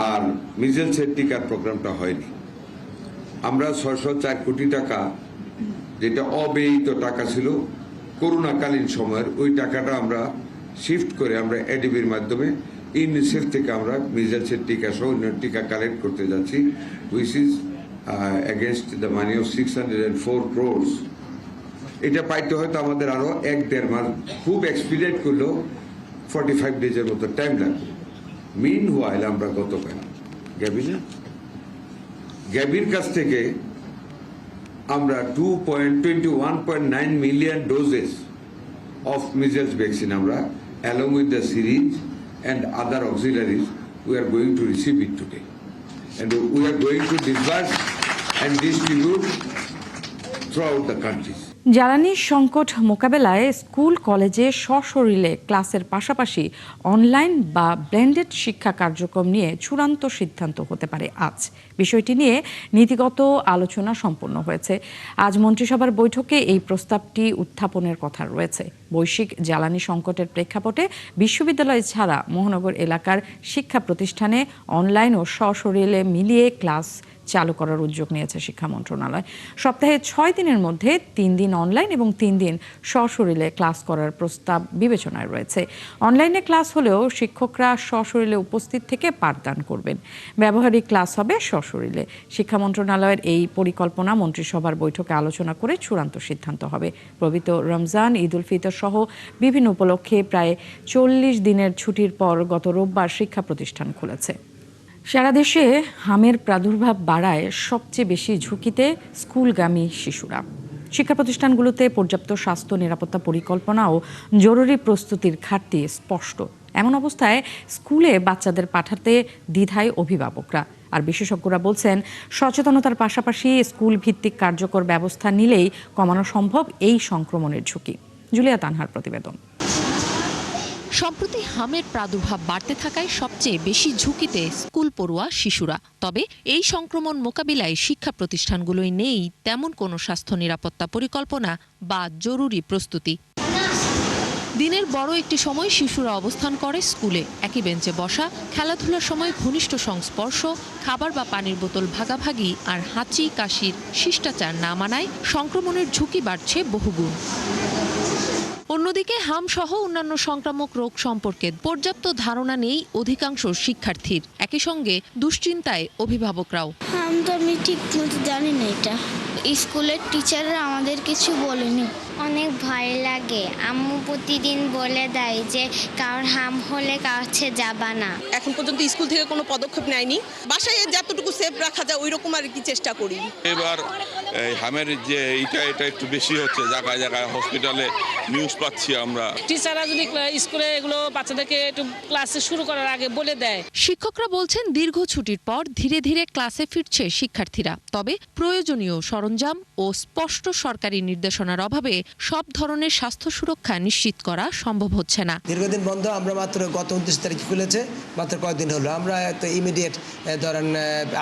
আর মিজেলসের টিকার প্রোগ্রামটা হয়নি। আমরা 604 কোটি টাকা, যেটা অব্যয়িত টাকা ছিল করোনাকালীন সময়ের, ওই টাকাটা আমরা শিফট করে আমরা এডিবির মাধ্যমে ইউনিসেফ থেকে আমরা মিজেলসের টিকা সহ অন্য টিকা কালেক্ট করতে যাচ্ছি, which is against the money of 604 crores। এটা পাইতে হয়তো আমাদের আরো 1-1.5 মাস, খুব এক্সপিরিয়েন্ট করলেও 45 ডেজের মতো টাইম লাগবে। মিন হোয়াইল আমরা গতকাল গ্যাবির কাছ থেকে আমরা 21.9 million doses of measles vaccine আমরা along with the syringe and other auxiliaries we are going to receive it today, and we are going to disburse and distribute throughout the countries. জ্বালানি সংকট মোকাবেলায় school কলেজে সশরীরে ক্লাসের পাশাপাশি online বা blended শিক্ষা কার্যক্রম নিয়ে চূড়ান্ত সিদ্ধান্ত হতে পারে আজ। বিষয়টি নিয়ে নীতিগত আলোচনা সম্পন্ন হয়েছে। আজ মন্ত্রিসভার বৈঠকে এই প্রস্তাবটি উত্থাপনের কথা রয়েছে। বৈশ্বিক জ্বালানি সংকটের প্রেক্ষাপটে বিশ্ববিদ্যালয় ছাড়া মহানগর এলাকার শিক্ষা প্রতিষ্ঠানে অনলাইন ও সশরীরে মিলিয়ে ক্লাস চালু করার উদ্যোগ নিয়েছে শিক্ষা মন্ত্রণালয়। সপ্তাহে 6 দিনের মধ্যে 3 দিন অনলাইন এবং 3 দিন সশরীরে ক্লাস করার প্রস্তাব বিবেচনায় রয়েছে। অনলাইনে ক্লাস হলেও শিক্ষকরা সশরীরে উপস্থিত থেকে পাঠদান করবেন। ব্যবহারিক ক্লাস হবে সশরীরে। শিক্ষা মন্ত্রণালয়ের এই পরিকল্পনা মন্ত্রিসভার বৈঠকে আলোচনা করে চূড়ান্ত সিদ্ধান্ত হবে। পবিত্র রমজান, ঈদ উল ফিতর সহ বিভিন্ন উপলক্ষে প্রায় 40 দিনের ছুটির পর গত রোববার শিক্ষা প্রতিষ্ঠান খুলেছে। সারা দেশে হামের প্রাদুর্ভাব বাড়ায় সবচেয়ে বেশি ঝুঁকিতে স্কুলগামী শিশুরা। শিক্ষা প্রতিষ্ঠানগুলোতে পর্যাপ্ত স্বাস্থ্য নিরাপত্তা পরিকল্পনা ও জরুরি প্রস্তুতির ঘাটতি স্পষ্ট। এমন অবস্থায় স্কুলে বাচ্চাদের পাঠাতে দ্বিধায় অভিভাবকরা। আর বিশেষজ্ঞরা বলছেন, সচেতনতার পাশাপাশি স্কুল ভিত্তিক কার্যকর ব্যবস্থা নিলেই কমানো সম্ভব এই সংক্রমণের ঝুঁকি। জুলিয়া তানহার প্রতিবেদন। সম্প্রতি হামের প্রাদুর্ভাব বাড়তে থাকায় সবচেয়ে বেশি ঝুঁকিতে স্কুল পড়ুয়া শিশুরা। তবে এই সংক্রমণ মোকাবিলায় শিক্ষা প্রতিষ্ঠানগুলোয় নেই তেমন কোনো স্বাস্থ্য নিরাপত্তা পরিকল্পনা বা জরুরি প্রস্তুতি। দিনের বড় একটি সময় শিশুরা অবস্থান করে স্কুলে। একই বেঞ্চে বসা, খেলাধুলার সময় ঘনিষ্ঠ সংস্পর্শ, খাবার বা পানির বোতল ভাগাভাগি আর হাঁচি কাশির শিষ্টাচার না মানায় সংক্রমণের ঝুঁকি বাড়ছে বহুগুণ। অন্যদিকে হাম সহ অন্যান্য সংক্রামক রোগ সম্পর্কে পর্যাপ্ত ধারণা নেই অধিকাংশ শিক্ষার্থীর। একই সঙ্গে দুশ্চিন্তায় অভিভাবকরাও। হাম তো আমি ঠিক মতো জানি না, এটা স্কুলের টিচাররা আমাদের কিছু বলেনি। অনেক ভয় লাগে, আম্মু প্রতিদিন বলে দেয় যে কারোর হাম হলে কাছে যাবা না। এখন পর্যন্ত স্কুল থেকে কোনো পদক্ষেপ নেয়নি, বাসায় যতটুকু সেফ রাখা যায় ওই রকম আর কি চেষ্টা করি। এবার হামের যে এটা একটু বেশি হচ্ছে, জায়গায় জায়গায় হসপিটালে নিউজ পাচ্ছি আমরা। টিচাররা যদি স্কুলে এগুলো বাচ্চাদেরকে একটু ক্লাসে শুরু করার আগে বলে দেয়। শিক্ষকরা বলছেন দীর্ঘ ছুটির পর ধীরে ধীরে ক্লাসে ফিরছে শিক্ষার্থীরা, তবে প্রয়োজনীয় সরঞ্জাম ও স্পষ্ট সরকারি নির্দেশনার অভাবে সব ধরনের স্বাস্থ্য সুরক্ষা নিশ্চিত করা সম্ভব হচ্ছে না। দীর্ঘদিন বন্ধ, আমরা মাত্র গত 29 তারিখে খুলেছে, মাত্র কয়েকদিন হলো। আমরা তো ইমিডিয়েট ধরেন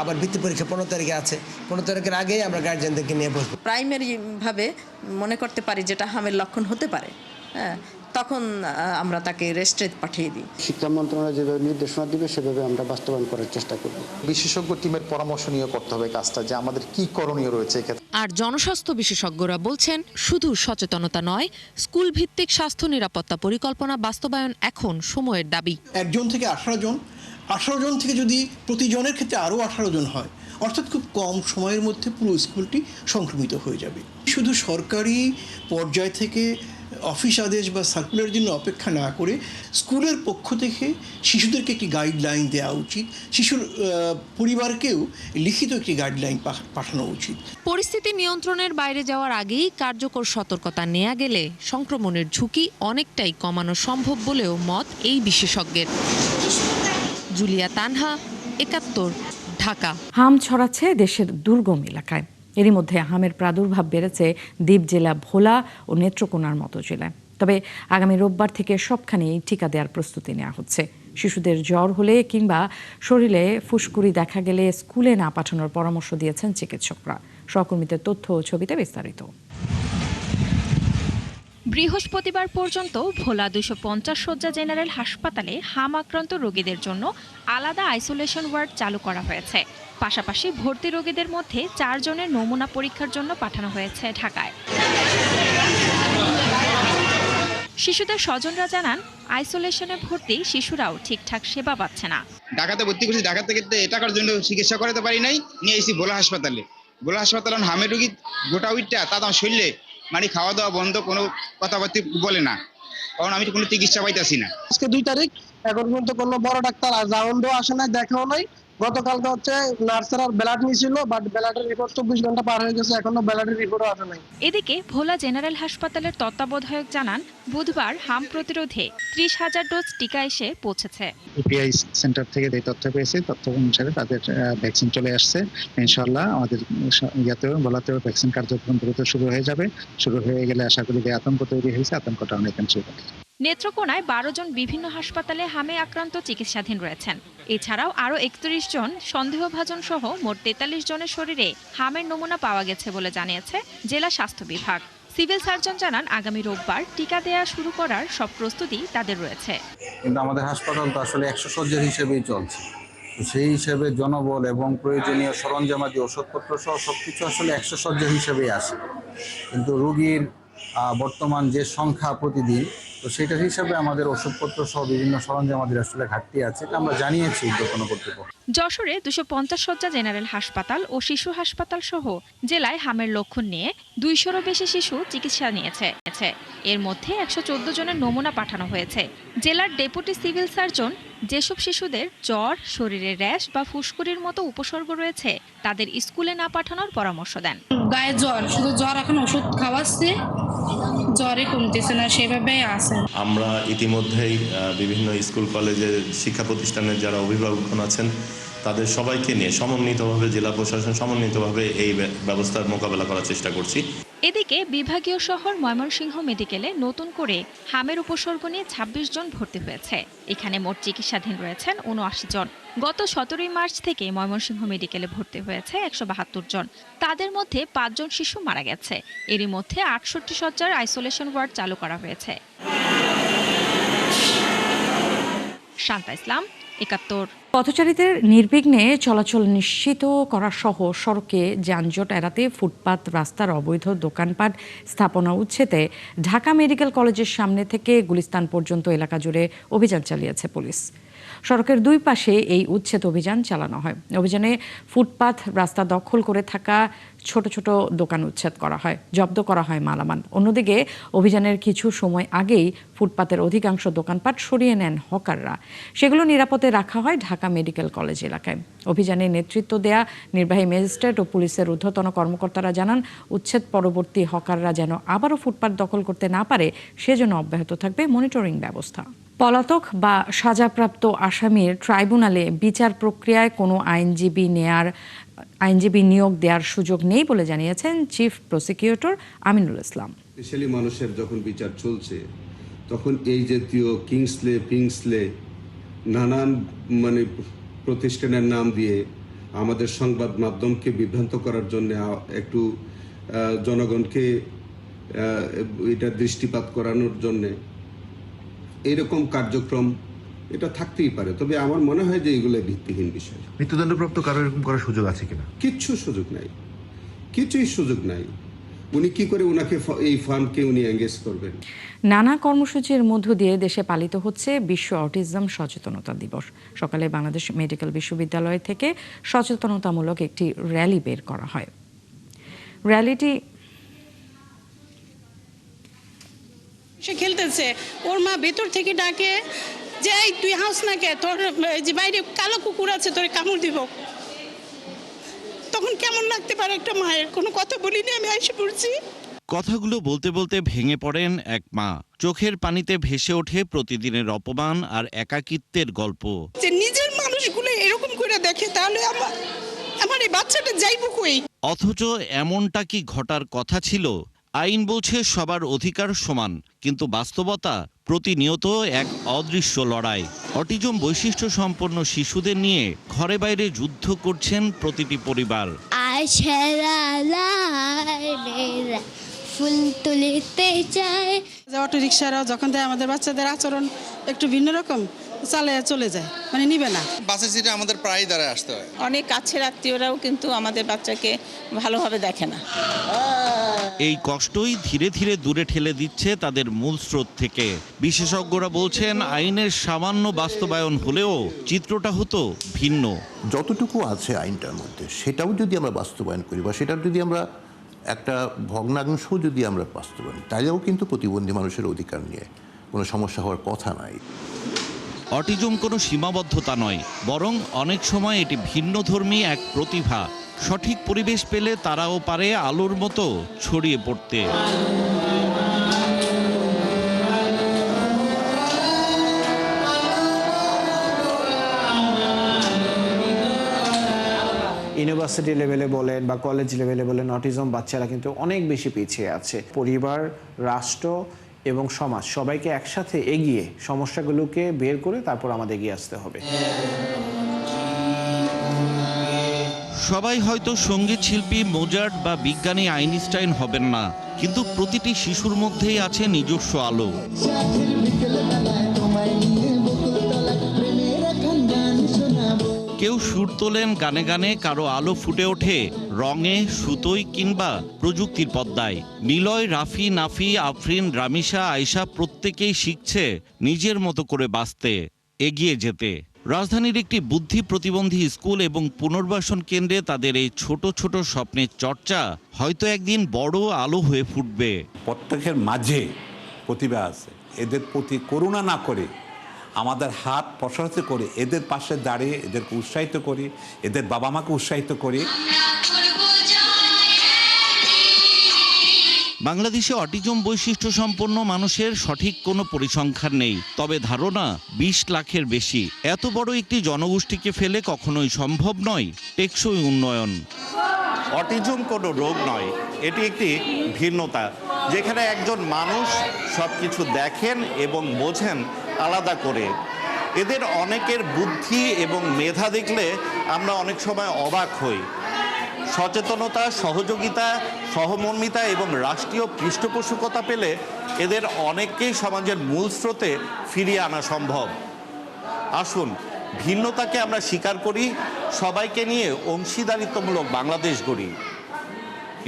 আবার বৃত্তি পরীক্ষা 15 তারিখে আছে, 15 তারিখের আগেই আমরা গার্জিয়ানদেরকে নিয়ে বসবো। প্রাইমারি ভাবে মনে করতে পারি যেটা হামের লক্ষণ হতে পারে, হ্যাঁ, তখন আমরা তাকে রেস্টে পাঠিয়ে দিই। শিক্ষা মন্ত্রণালয় যেভাবে নির্দেশনা দিবে সেভাবে আমরা বাস্তবায়ন করার চেষ্টা করব। বিশেষজ্ঞ টিমের পরামর্শ নিয়ে করতে হবে কাজটা, যে আমাদের কি করণীয় রয়েছে এক্ষেত্রে। আর জনস্বাস্থ্য বিশেষজ্ঞরা বলছেন শুধু সচেতনতা নয়, স্কুল ভিত্তিক স্বাস্থ্য নিরাপত্তা পরিকল্পনা বাস্তবায়ন এখন সময়ের দাবি। 1 জন থেকে 18 জন, 18 জন থেকে যদি প্রতিজনের ক্ষেত্রে আরও 18 জন হয়, অর্থাৎ খুব কম সময়ের মধ্যে পুরো স্কুলটি সংক্রমিত হয়ে যাবে। শুধু সরকারি পর্যায় থেকে অফিস আদেশ বা সার্কুলার জন্য অপেক্ষা না করে স্কুলের পক্ষ থেকে শিশুদেরকে একটি গাইডলাইন দেওয়া উচিত, শিশুর পরিবারকেও লিখিত একটি গাইডলাইন পাঠানো উচিত। পরিস্থিতি নিয়ন্ত্রণের বাইরে যাওয়ার আগেই কার্যকর সতর্কতা নেওয়া গেলে সংক্রমণের ঝুঁকি অনেকটাই কমানো সম্ভব বলেও মত এই বিশেষজ্ঞের। জুলিয়া তানহা, 71, ঢাকা। হাম ছড়াচ্ছে দেশের দুর্গম এলাকায়। এরই মধ্যে হামের প্রাদুর্ভাব বেড়েছে দ্বীপ জেলা ভোলা ও নেত্রকোনার মতো জেলায়। তবে আগামী রোববার থেকে সবখানেই টিকা দেওয়ার প্রস্তুতি নেওয়া হচ্ছে। শিশুদের জ্বর হলে কিংবা শরীরে ফুসকুড়ি দেখা গেলে স্কুলে না পাঠানোর পরামর্শ দিয়েছেন চিকিৎসকরা। সহকর্মীদের তথ্য ও ছবিতে বিস্তারিত। বৃহস্পতিবার পর্যন্ত ভোলা 250 শয্যা জেনারেল হাসপাতালে হাম আক্রান্ত রোগীদের জন্য আলাদা আইসোলেশন ওয়ার্ড চালু করা হয়েছে। পাশাপাশি ভর্তি রোগীদের মধ্যে 4 জনের নমুনা পরীক্ষার জন্য পাঠানো হয়েছে ঢাকায়। শিশুদের স্বজনরা জানান, আইসোলেশনে ভর্তি শিশুরাও ঠিকঠাক সেবা পাচ্ছে না। ঢাকাতে ভর্তি করছি, ঢাকা থেকে টাকার জন্য চিকিৎসা করাতে পারি নাই, নিয়ে এসেছি ভোলা হাসপাতালে। ভোলা হাসপাতালে হামের রোগী গোটা উইটটা তাদের শরীরে মানে খাওয়া দাওয়া বন্ধ, কোনো কথাবার্তা বলে না, কারণ আমি তো কোনো চিকিৎসা পাইতেছি না। আজকে 2 তারিখ, এখন পর্যন্ত কোনো বড় ডাক্তার রাউন্ডও আসে নাই, দেখাও নাই। গতকালকে হচ্ছে নার্সেরা ব্লাড নিয়েছিল, বাট ব্লাডের রিপোর্ট 24 ঘন্টা পার হয়ে গেছে, এখনো ব্লাডের রিপোর্টও আসে নাই। এদিকে ভোলা জেনারেল হাসপাতালের তত্ত্বাবধায়ক জানান, বুধবার হাম প্রতিরোধে 30,000 ডোজ টিকা এসে পৌঁছেছে। ইপিআই সেন্টার থেকে যে তথ্য পেয়েছি, তথ্য অনুসারে তাদের ভ্যাকসিন চলে আসছে। ইনশাআল্লাহ আমাদের ইয়াতেও ভোলাতেও ভ্যাকসিন কার্যক্রম দ্রুত শুরু হয়ে যাবে। শুরু হয়ে গেলে আশা করি যে আতঙ্ক তৈরি হয়েছে, আতঙ্কটা অনেক কমে যাবে। নেত্রকোনায় 12 জন বিভিন্ন হাসপাতালে হামে আক্রান্ত চিকিৎসাধীন রয়েছেন। এছাড়াও আরও 31 জন সন্দেহভাজন সহ মোট 43 জনের শরীরে হামের নমুনা পাওয়া গেছে বলে জানিয়েছে জেলা স্বাস্থ্য বিভাগ। সিভিল সার্জন জানান, আগামী রোববার টিকা দেয়া শুরু করার সব প্রস্তুতি তাদের রয়েছে। কিন্তু আমাদের হাসপাতাল তো আসলে 100 শয্যার হিসেবেই চলছে, সেই হিসেবে জনবল এবং প্রয়োজনীয় সরঞ্জামাদি ওষুধপত্র সহ সবকিছু আসলে 100 শয্যার হিসেবেই আসে। কিন্তু রোগীর বর্তমান যে সংখ্যা প্রতিদিন, তো সেটার হিসাবে আমাদের ওষুধপত্র সহ বিভিন্ন সরঞ্জামাদির আসলে ঘাটতি আছে, আমরা জানিয়েছি কোনো কর্তৃপক্ষ। যশোরে 250 শয্যা জেনারেল হাসপাতাল ও শিশু হাসপাতাল সহ জেলায় হামের লক্ষণ নিয়ে 200-রও বেশি শিশু চিকিৎসা নিয়েছে। এর মধ্যে 114 জনের নমুনা পাঠানো হয়েছে। জেলার ডেপুটি সিভিল সার্জন যেসব শিশুদের জ্বর, শরীরে র্যাশ বা ফুসকুড়ির মতো উপসর্গ রয়েছে তাদের স্কুলে না পাঠানোর পরামর্শ দেন। গায়ে জ্বর, শুধু জ্বর, এখন ওষুধ খাওয়াচ্ছে, জ্বরে কমতেছে না, সেভাবে আছে। আমরা ইতিমধ্যেই বিভিন্ন স্কুল কলেজের শিক্ষা প্রতিষ্ঠানের যারা অভিভাবকগণ আছেন তাদের সবাইকে নিয়ে সমন্বিতভাবে জেলা প্রশাসন সমন্বিতভাবে এই ব্যবস্থার মোকাবেলা করার চেষ্টা করছি। এদিকে বিভাগীয় শহর ময়মনসিংহ মেডিকেলে নতুন করে হামের উপসর্গ নিয়ে 26 জন ভর্তি হয়েছে। এখানে মোট চিকিৎসাধীন রয়েছেন 79 জন। গত 17 মার্চ থেকে ময়মনসিংহ মেডিকেলে ভর্তি হয়েছে 172 জন। তাদের মধ্যে 5 জন শিশু মারা গেছে। এরই মধ্যে 68 শয্যার আইসোলেশন ওয়ার্ড চালু করা হয়েছে। শান্তা ইসলাম, 71। পথচারীদের নির্বিঘ্নে চলাচল নিশ্চিত করা সহ সড়কে যানজট এড়াতে ফুটপাত, রাস্তার অবৈধ দোকানপাট স্থাপনা উচ্ছেদে ঢাকা মেডিকেল কলেজের সামনে থেকে গুলিস্তান পর্যন্ত এলাকা জুড়ে অভিযান চালিয়েছে পুলিশ। সড়কের দুই পাশে এই উচ্ছেদ অভিযান চালানো হয়। অভিযানে ফুটপাত, রাস্তা দখল করে থাকা ছোট ছোট দোকান উচ্ছেদ করা হয়, জব্দ করা হয় মালামাল। অন্যদিকে অভিযানের কিছু সময় আগেই ফুটপাতের অধিকাংশ দোকানপাট সরিয়ে নেন হকাররা। সেগুলো নিরাপদে রাখা হয় ঢাকা মেডিকেল কলেজ এলাকায়। অভিযানে নেতৃত্ব দেয়া নির্বাহী ম্যাজিস্ট্রেট ও পুলিশের ঊর্ধ্বতন কর্মকর্তারা জানান, উচ্ছেদ পরবর্তী হকাররা যেন আবারও ফুটপাত দখল করতে না পারে সেজন্য অব্যাহত থাকবে মনিটরিং ব্যবস্থা। পলাতক বা সাজাপ্রাপ্ত আসামির ট্রাইব্যুনালে বিচার প্রক্রিয়ায় কোনো আইনজীবী নিয়োগ দেওয়ার সুযোগ নেই বলে জানিয়েছেন chief prosecutor Aminul Islam. Specially মানুষের যখন বিচার চলছে তখন এই জাতীয় পিংসলে নানান প্রতিষ্ঠানের নাম দিয়ে আমাদের সংবাদ মাধ্যমকে বিভ্রান্ত করার জন্য একটু জনগণকে এটা দৃষ্টিপাত করানোর জন্যে এইরকম কার্যক্রম এটা থাকতেই পারে, তবে আমার মনে হয় যে এগুলো ভিত্তিহীন বিষয়। মৃত্যুদণ্ডপ্রাপ্ত কারো এরকম করার সুযোগ আছে কিনা? কিছুই সুযোগ নাই। উনি কি করে উনাকে এই ফার্মকে উনি এঙ্গেজ করবেন? নানা কর্মসূচির মধ্য দিয়ে দেশে পালিত হচ্ছে বিশ্ব অটিজম সচেতনতা দিবস। সকালে বাংলাদেশ মেডিকেল বিশ্ববিদ্যালয় থেকে সচেতনতামূলক একটি র্যালি বের করা হয়। র্যালিটি সে খেলতেছে, ওর মা ভেতর থেকে ডাকে যে এই তুই হাস না কে, তোর যে বাইরে কালো কুকুর আছে তোর কামড় দিব। তখন কেমন লাগতে পারে একটা মায়ের? কোনো কথা বলিনি, আমি এসে পড়ছি। কথাগুলো বলতে বলতে ভেঙে পড়েন এক মা। চোখের পানিতে ভেসে ওঠে প্রতিদিনের অপমান আর একাকিত্বের গল্প। যে নিজের মানুষগুলো এরকম করে দেখে, তাহলে আমার এই বাচ্চাটা যাইব কই? অথচ এমনটা কি ঘটার কথা ছিল? আইন বলছে সবার অধিকার সমান, কিন্তু বাস্তবতা প্রতিনিয়ত এক অদৃশ্য লড়াই। অটিজম বৈশিষ্ট্য সম্পন্ন শিশুদের নিয়ে ঘরে বাইরে যুদ্ধ করছেন প্রতিটি পরিবার। ফুল তুলিতে চায়। অটো রিক্সারাও যখন দেয় আমাদের বাচ্চাদের আচরণ একটু ভিন্ন রকম, চালিয়ে চলে যায়, নিবে না। বাসের সিটে আমাদের প্রায় দাঁড়ায় আসতে হয়। অনেক কাছের আত্মীয়রাও কিন্তু আমাদের বাচ্চাকে ভালোভাবে দেখে না। এই কষ্টই ধীরে ধীরে দূরে ঠেলে দিচ্ছে তাদের মূল স্রোত থেকে। বিশেষজ্ঞরা বলছেন আইনের সামান্য বাস্তবায়ন হলেও চিত্রটা হতো ভিন্ন। যতটুকু আছে আইনটার মধ্যে সেটাও যদি আমরা বাস্তবায়ন করি বা সেটার যদি আমরা একটা ভগ্নাংশ যদি আমরা বাস্তবায়ন, তাহলেও কিন্তু প্রতিবন্ধী মানুষের অধিকার নিয়ে কোনো সমস্যা হওয়ার কথা নাই। অটিজম কোনো সীমাবদ্ধতা নয়, বরং অনেক সময় এটি ভিন্নধর্মী এক প্রতিভা। সঠিক পরিবেশ পেলে তারাও পারে আলোর মতো ছড়িয়ে পড়তে। ইউনিভার্সিটি লেভেলে বলেন বা কলেজ লেভেলে বলেন, অটিজম বাচ্চারা কিন্তু অনেক বেশি পিছিয়ে আছে। পরিবার, রাষ্ট্র এবং সমাজ সবাইকে একসাথে এগিয়ে সমস্যাগুলোকে বের করে তারপর আমাদের এগিয়ে আসতে হবে। সবাই হয়তো সঙ্গীত শিল্পী মোজার্ট বা বিজ্ঞানী আইনস্টাইন হবেন না, কিন্তু প্রতিটি শিশুর মধ্যেই আছে নিজস্ব আলো। কেউ সুর তোলেন গানে গানে, কারো আলো ফুটে ওঠে রঙে, সুতোয় কিংবা প্রযুক্তির পদ্মায়। নিলয়, রাফি, নাফি, আফরিন, রামিসা, আয়শা প্রত্যেকেই শিখছে নিজের মতো করে বাঁচতে, এগিয়ে যেতে। রাজধানীর একটি বুদ্ধি প্রতিবন্ধী স্কুল এবং পুনর্বাসন কেন্দ্রে তাদের এই ছোট ছোট স্বপ্নের চর্চা হয়তো একদিন বড় আলো হয়ে ফুটবে। প্রত্যেকের মাঝে প্রতিভা আছে, এদের প্রতি করুণা না করে আমাদের হাত প্রসারিত করে এদের পাশে দাঁড়িয়ে এদেরকে উৎসাহিত করি, এদের বাবা মাকে উৎসাহিত করি। বাংলাদেশে অটিজম বৈশিষ্ট্য সম্পন্ন মানুষের সঠিক কোনো পরিসংখ্যান নেই, তবে ধারণা 20 লাখের বেশি। এত বড় একটি জনগোষ্ঠীকে ফেলে কখনোই সম্ভব নয় টেকসই উন্নয়ন। অটিজম কোনো রোগ নয়, এটি একটি ভিন্নতা, যেখানে একজন মানুষ সব কিছু দেখেন এবং বোঝেন আলাদা করে। এদের অনেকের বুদ্ধি এবং মেধা দেখলে আমরা অনেক সময় অবাক হই। সচেতনতা, সহযোগিতা, সহমর্মিতা এবং রাষ্ট্রীয় পৃষ্ঠপোষকতা পেলে এদের অনেককেই সমাজের মূল স্রোতে ফিরিয়ে আনা সম্ভব। আসুন ভিন্নতাকে আমরা স্বীকার করি, সবাইকে নিয়ে অংশীদারিত্বমূলক বাংলাদেশ গড়ি।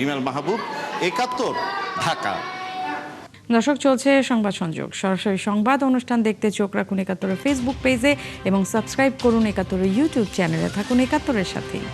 ইমেল মাহবুব, ৭১, ঢাকা। দর্শক, চলছে সংবাদ সংযোগ। সরাসরি সংবাদ অনুষ্ঠান দেখতে চোখ রাখুন ৭১-এর ফেসবুক পেজে এবং সাবস্ক্রাইব করুন ৭১-এর ইউটিউব চ্যানেলে। থাকুন ৭১-এর সাথেই।